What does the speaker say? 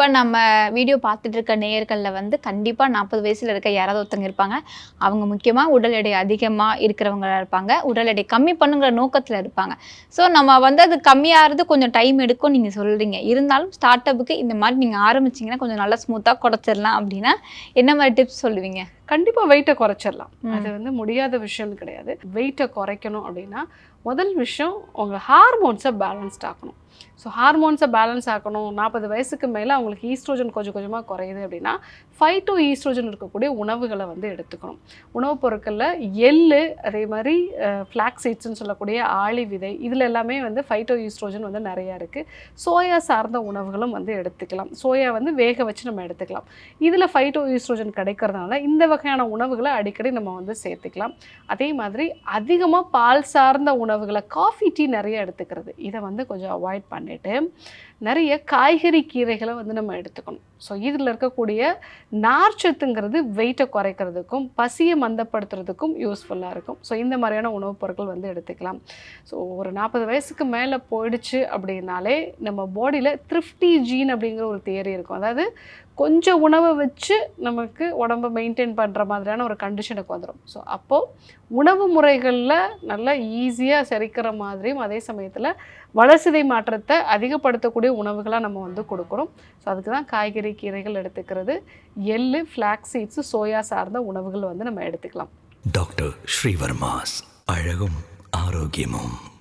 இப்போ நம்ம வீடியோ பார்த்துட்டு இருக்க நேயர்களில் வந்து கண்டிப்பாக 40 வயசில் இருக்க யாராவது ஒருத்தங்க இருப்பாங்க. அவங்க முக்கியமாக உடல் எடை அதிகமாக இருக்கிறவங்களா இருப்பாங்க. உடல் எடை கம்மி பண்ணுங்கிற நோக்கத்தில் இருப்பாங்க. ஸோ நம்ம வந்து அது கம்மியாகிறது கொஞ்சம் டைம் எடுக்கும் நீங்கள் சொல்கிறீங்க. இருந்தாலும் ஸ்டார்ட் அப்புக்கு இந்த மாதிரி நீங்கள் ஆரம்பிச்சிங்கன்னா கொஞ்சம் நல்லா ஸ்மூத்தாக குறைச்சிடலாம் அப்படின்னா என்ன மாதிரி டிப்ஸ் சொல்லுவீங்க? கண்டிப்பாக வெயிட்டை குறைச்சிடலாம். அது வந்து முடியாத விஷயம் கிடையாது. வெயிட்டை குறைக்கணும் அப்படின்னா முதல் விஷயம் உங்கள் ஹார்மோன்ஸை பேலன்ஸ்ட் ஆக்கணும். ஸோ ஹார்மோன்ஸை பேலன்ஸ் ஆக்கணும். 40 வயசுக்கு மேலே அவங்களுக்கு ஈஸ்ட்ரோஜன் கொஞ்சம் கொஞ்சமாக குறையுது அப்படின்னா ஃபைட்டோ ஈஸ்ட்ரோஜன் இருக்கக்கூடிய உணவுகளை வந்து எடுத்துக்கணும். உணவுப் பொருட்களில் எள்ளு, அதே மாதிரி ஃப்ளாக்ஸ் சீட்ஸ்ன்னு சொல்லக்கூடிய ஆளி விதை, இதில் எல்லாமே வந்து ஃபைட்டோ ஈஸ்ட்ரோஜன் வந்து நிறையா இருக்குது. சோயா சார்ந்த உணவுகளும் வந்து எடுத்துக்கலாம். சோயா வந்து வேக வச்சு நம்ம எடுத்துக்கலாம். இதில் ஃபைட்டோ ஈஸ்ட்ரோஜன் கிடைக்கிறதுனால இந்த வகையான உணவுகளை அடிக்கடி நம்ம வந்து சேர்த்துக்கலாம். அதே மாதிரி அதிகமாக பால் சார்ந்த உணவுகளை, காஃபி, டீ நிறைய எடுத்துக்கிறது, இதை வந்து கொஞ்சம் அவாய்ட் பண்ணிவிட்டு நிறைய காய்கறி கீரைகளை வந்து நம்ம எடுத்துக்கணும். ஸோ இதில் இருக்கக்கூடிய நார்ச்சத்துங்கிறது வெயிட்டை குறைக்கிறதுக்கும் பசியை மந்தப்படுத்துறதுக்கும் யூஸ்ஃபுல்லாக இருக்கும். ஸோ இந்த மாதிரியான உணவுப் பொருட்கள் வந்து எடுத்துக்கலாம். ஸோ ஒரு 40 வயசுக்கு மேலே போயிடுச்சு அப்படின்னாலே நம்ம பாடியில் த்ரிஃப்டி ஜீன் அப்படிங்கிற ஒரு தியரி இருக்கும். அதாவது கொஞ்சம் உணவை வச்சு நமக்கு உடம்பை மெயின்டைன் பண்ணுற மாதிரியான ஒரு கண்டிஷனுக்கு வந்துடும். ஸோ அப்போது உணவு முறைகளில் நல்லா ஈஸியாக செரிக்கிற மாதிரியும் அதே சமயத்தில் வளர்சிதை மாற்றத்தை அதிகப்படுத்தக்கூடிய உணவுகளாக நம்ம வந்து கொடுக்குறோம். ஸோ அதுக்கு தான் காய்கறி கீரைகள் எடுத்துக்கிறது, எள்ளு, ஃப்ளாக்ஸ் சீட்ஸு, சோயா சார்ந்த உணவுகள் வந்து நம்ம எடுத்துக்கலாம். டாக்டர் ஸ்ரீவர்மாஸ், அழகும் ஆரோக்கியமும்.